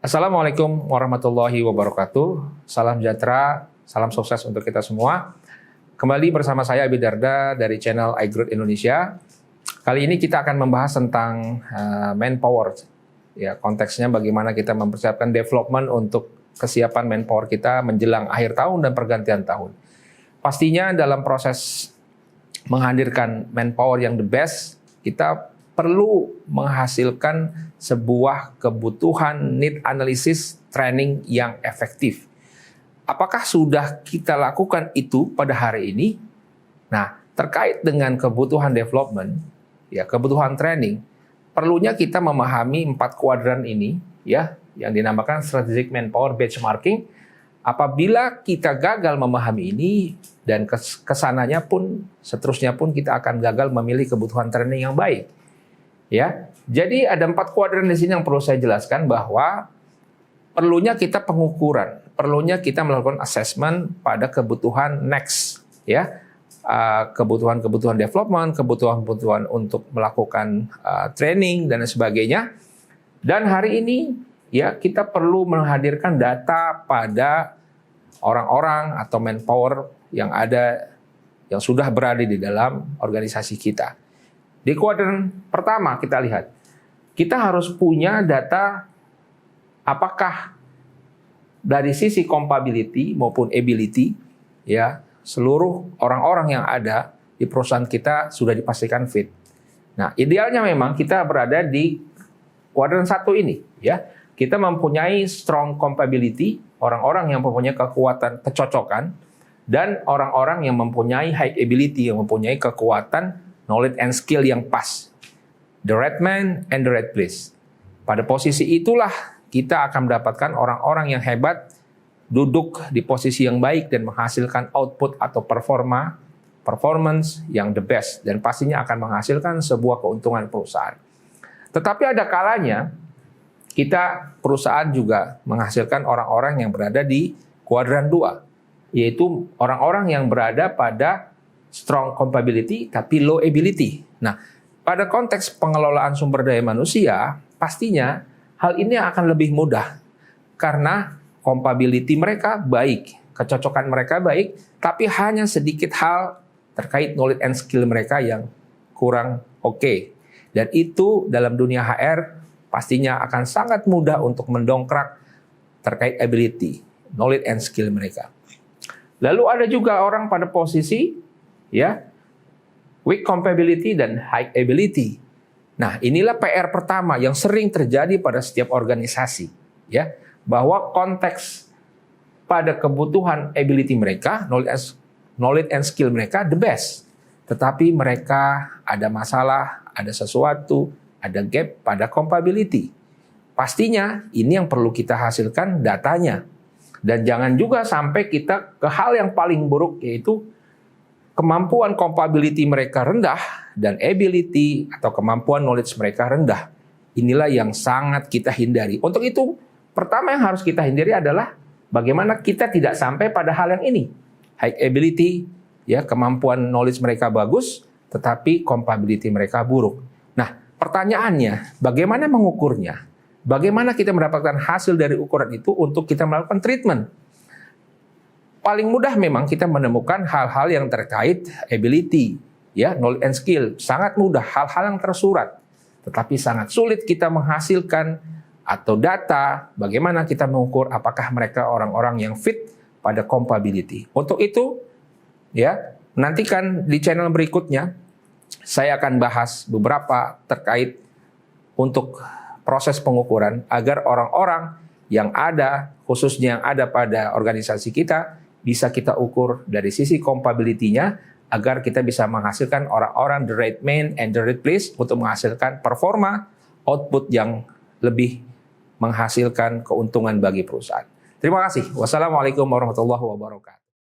Assalamualaikum warahmatullahi wabarakatuh. Salam sejahtera, salam sukses untuk kita semua. Kembali bersama saya Abi Darda dari channel iGrowth Indonesia. Kali ini kita akan membahas tentang manpower. Ya, konteksnya bagaimana kita mempersiapkan development untuk kesiapan manpower kita menjelang akhir tahun dan pergantian tahun. Pastinya dalam proses menghadirkan manpower yang the best, kita perlu menghasilkan sebuah kebutuhan need analysis training yang efektif. Apakah sudah kita lakukan itu pada hari ini? Nah, terkait dengan kebutuhan development, ya kebutuhan training, perlunya kita memahami 4 kuadran ini, ya, yang dinamakan strategic manpower benchmarking. Apabila kita gagal memahami ini dan kesananya pun, seterusnya pun kita akan gagal memilih kebutuhan training yang baik. Ya, jadi ada 4 kuadran di sini yang perlu saya jelaskan bahwa perlunya kita pengukuran, perlunya kita melakukan assessment pada kebutuhan next, ya, kebutuhan development, kebutuhan untuk melakukan training dan sebagainya. Dan hari ini, ya, kita perlu menghadirkan data pada orang-orang atau manpower yang ada, yang sudah berada di dalam organisasi kita. Di kuadran pertama kita lihat, kita harus punya data apakah dari sisi compatibility maupun ability, ya, seluruh orang-orang yang ada di perusahaan kita sudah dipastikan fit. Nah, idealnya memang kita berada di kuadran 1 ini, ya. Kita mempunyai strong compatibility, orang-orang yang mempunyai kekuatan kecocokan, dan orang-orang yang mempunyai high ability, yang mempunyai kekuatan knowledge and skill yang pas. The right man and the right place. Pada posisi itulah kita akan mendapatkan orang-orang yang hebat, duduk di posisi yang baik dan menghasilkan output atau performance yang the best. Dan pastinya akan menghasilkan sebuah keuntungan perusahaan. Tetapi ada kalanya perusahaan juga menghasilkan orang-orang yang berada di kuadran 2. Yaitu orang-orang yang berada pada strong compatibility tapi low ability. Nah, pada konteks pengelolaan sumber daya manusia, pastinya hal ini akan lebih mudah karena compatibility mereka baik, kecocokan mereka baik, tapi hanya sedikit hal terkait knowledge and skill mereka yang kurang oke. Dan itu dalam dunia HR pastinya akan sangat mudah untuk mendongkrak terkait ability, knowledge and skill mereka. Lalu ada juga orang pada posisi, ya, weak compatibility dan high ability. Nah, inilah PR pertama yang sering terjadi pada setiap organisasi, ya, bahwa konteks pada kebutuhan ability mereka, knowledge and skill mereka the best, tetapi mereka ada masalah, ada sesuatu, ada gap pada compatibility. Pastinya ini yang perlu kita hasilkan datanya. Dan jangan juga sampai kita ke hal yang paling buruk, yaitu kemampuan compatibility mereka rendah dan ability atau kemampuan knowledge mereka rendah. Inilah yang sangat kita hindari. Untuk itu, pertama yang harus kita hindari adalah bagaimana kita tidak sampai pada hal yang ini. High ability, ya, kemampuan knowledge mereka bagus, tetapi compatibility mereka buruk. Nah, pertanyaannya, bagaimana mengukurnya? Bagaimana kita mendapatkan hasil dari ukuran itu untuk kita melakukan treatment? Paling mudah memang kita menemukan hal-hal yang terkait ability, ya, knowledge and skill. Sangat mudah, hal-hal yang tersurat. Tetapi sangat sulit kita menghasilkan atau data bagaimana kita mengukur apakah mereka orang-orang yang fit pada compatibility. Untuk itu, ya, nantikan di channel berikutnya saya akan bahas beberapa terkait untuk proses pengukuran agar orang-orang yang ada, khususnya yang ada pada organisasi kita, bisa kita ukur dari sisi compatibility-nya agar kita bisa menghasilkan orang-orang the right man and the right place untuk menghasilkan performa output yang lebih menghasilkan keuntungan bagi perusahaan. Terima kasih. Wassalamualaikum warahmatullahi wabarakatuh.